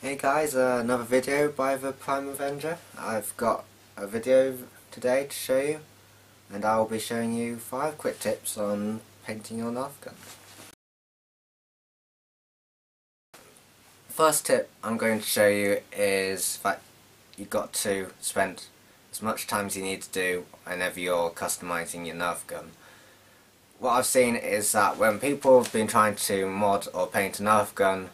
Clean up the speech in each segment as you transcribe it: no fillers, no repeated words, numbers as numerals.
Hey guys, another video by the Prime Avenger. I've got a video today to show you, and I will be showing you 5 quick tips on painting your Nerf gun. First tip I'm going to show you is that you've got to spend as much time as you need to do whenever you're customizing your Nerf gun. What I've seen is that when people have been trying to mod or paint a Nerf gun,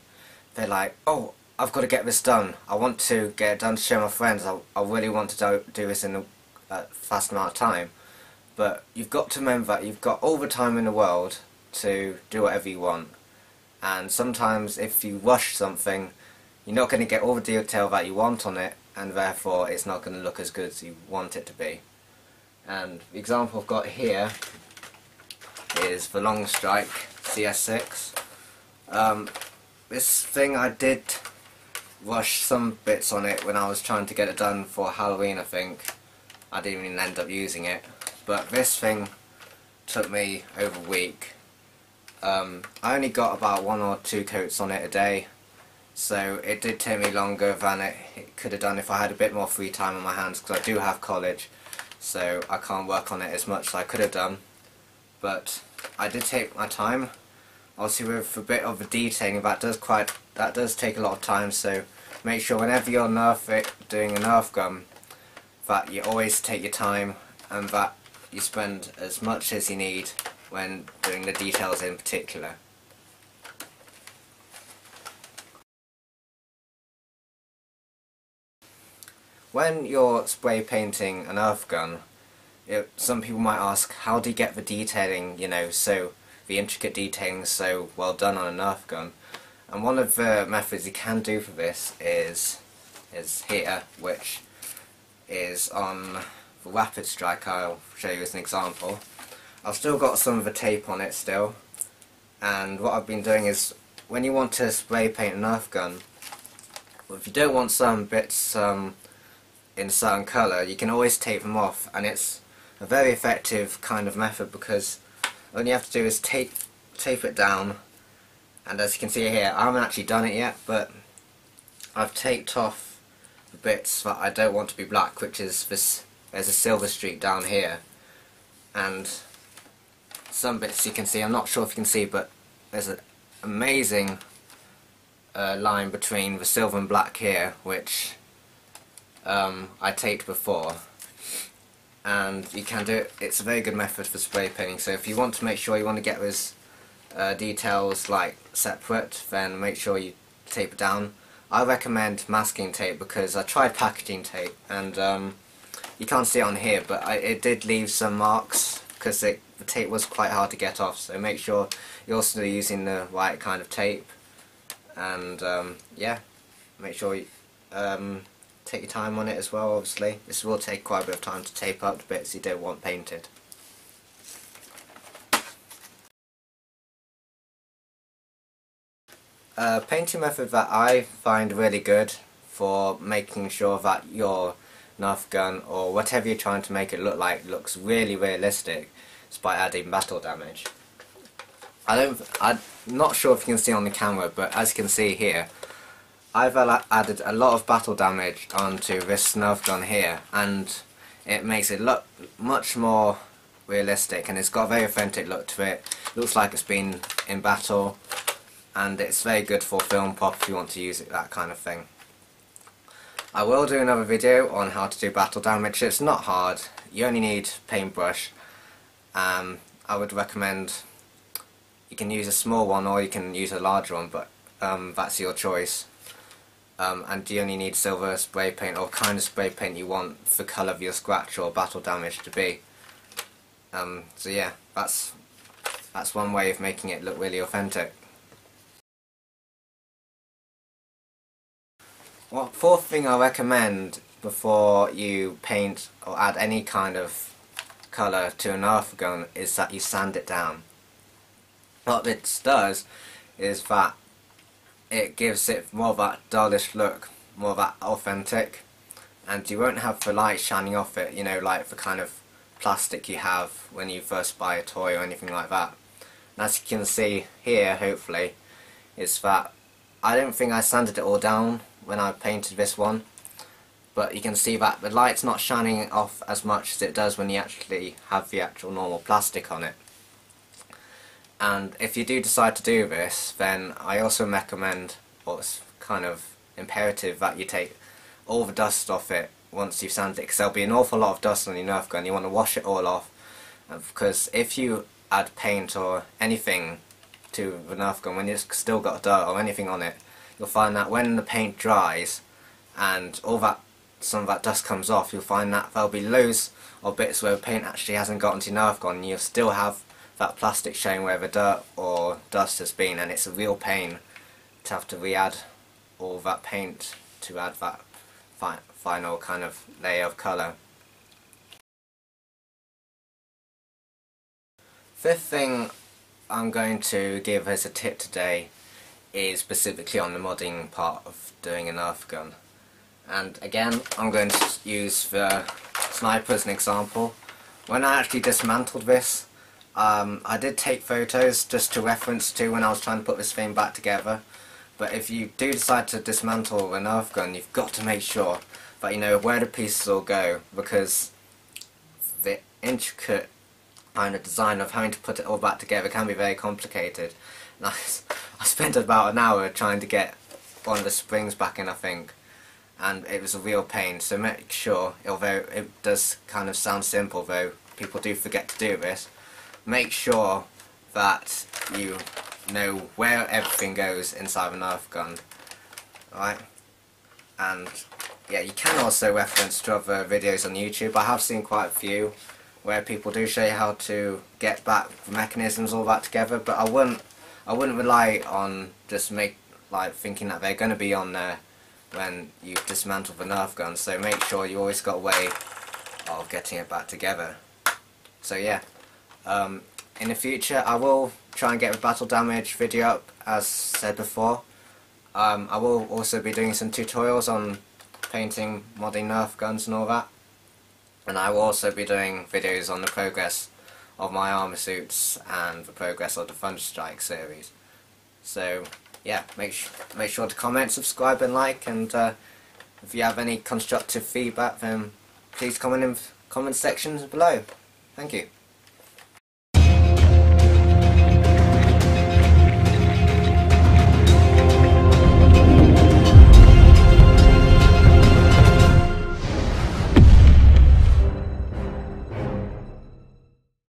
they're like, oh, I've got to get this done. I want to get it done to show my friends. I really want to do this in a fast amount of time. But you've got to remember that you've got all the time in the world to do whatever you want. And sometimes if you rush something, you're not going to get all the detail that you want on it, and therefore it's not going to look as good as you want it to be. And the example I've got here is the Long Strike CS6. This thing I did rush some bits on it when I was trying to get it done for Halloween, I think. I didn't even end up using it. But this thing took me over a week. I only got about 1 or 2 coats on it a day, so it did take me longer than it could have done if I had a bit more free time on my hands, because I do have college, so I can't work on it as much as I could have done. But I did take my time. Obviously with a bit of the detailing, that does take a lot of time, so make sure whenever you're doing a Nerf gun that you always take your time and that you spend as much as you need when doing the details in particular. When you're spray painting a Nerf gun, some people might ask, how do you get the detailing, so the intricate detailing so well done on a Nerf gun? And one of the methods you can do for this is here, which is on the Rapid Strike. I'll show you as an example. I've still got some of the tape on it still, and what I've been doing is, when you want to spray paint a Nerf gun, if you don't want some bits in a certain colour, you can always tape them off, and it's a very effective kind of method, because all you have to do is tape it down. And as you can see here, I haven't actually done it yet, but I've taped off the bits that I don't want to be black, which is this. There's a silver streak down here, and some bits you can see, I'm not sure if you can see, but there's an amazing line between the silver and black here, which I taped before. And you can do it. It's a very good method for spray painting, so if you want to make sure you want to get those details like separate, then make sure you tape it down. I recommend masking tape, because I tried packaging tape and you can't see it on here, but it did leave some marks because the tape was quite hard to get off, so make sure you're also using the right kind of tape. And yeah, make sure you take your time on it as well. Obviously this will take quite a bit of time to tape up the bits you don't want painted. A painting method that I find really good for making sure that your Nerf gun or whatever you're trying to make it look like looks really realistic is by adding battle damage. I'm not sure if you can see on the camera, but as you can see here, I've added a lot of battle damage onto this Nerf gun here, and it makes it look much more realistic, and it's got a very authentic look to it. Looks like it's been in battle, and it's very good for film pop if you want to use it, that kind of thing. I will do another video on how to do battle damage. It's not hard, you only need paintbrush. I would recommend you can use a small one or you can use a larger one, but that's your choice. And you only need silver spray paint, or kind of spray paint you want the colour of your scratch or battle damage to be. So yeah, that's one way of making it look really authentic. Well, fourth thing I recommend before you paint or add any kind of colour to a Nerf gun is that you sand it down. What this does is that it gives it more of that dullish look, more of that authentic, and you won't have the light shining off it, like the kind of plastic you have when you first buy a toy or anything like that. And as you can see here, hopefully, is that I don't think I sanded it all down when I painted this one, but you can see that the light's not shining off as much as it does when you actually have the actual normal plastic on it. And if you do decide to do this, then I also recommend, or it's kind of imperative, that you take all the dust off it once you've sanded it, because there'll be an awful lot of dust on your Nerf gun. You want to wash it all off, because if you add paint or anything to the Nerf gun when it's still got dirt or anything on it, you'll find that when the paint dries and some of that dust comes off, you'll find that there'll be loads of bits where the paint actually hasn't gotten to your Nerf gun, and you'll still have that plastic showing where the dirt or dust has been, and it's a real pain to have to re-add all that paint to add that final kind of layer of colour. Fifth thing I'm going to give as a tip today is specifically on the modding part of doing a Nerf gun. And again, I'm going to use the sniper as an example. When I actually dismantled this, I did take photos just to reference to when I was trying to put this thing back together. But if you do decide to dismantle a Nerf gun, you've got to make sure that you know where the pieces will go, because the intricate kind of design of having to put it all back together can be very complicated. And I spent about an hour trying to get one of the springs back in, I think, and it was a real pain. So make sure, although it does kind of sound simple, though people do forget to do this, make sure that you know where everything goes inside a Nerf gun, right? And yeah, you can also reference to other videos on YouTube. I have seen quite a few where people do show you how to get back the mechanisms all that together, but I wouldn't rely on just thinking that they're going to be on there when you dismantle the Nerf gun. So make sure you always got a way of getting it back together. So yeah, in the future I will try and get the battle damage video up, as said before. I will also be doing some tutorials on painting, modding Nerf guns and all that. And I will also be doing videos on the progress of my armor suits and the progress of the Thunderstrike series. So yeah, make sure to comment, subscribe and like, and if you have any constructive feedback, then please comment in the comment sections below. Thank you.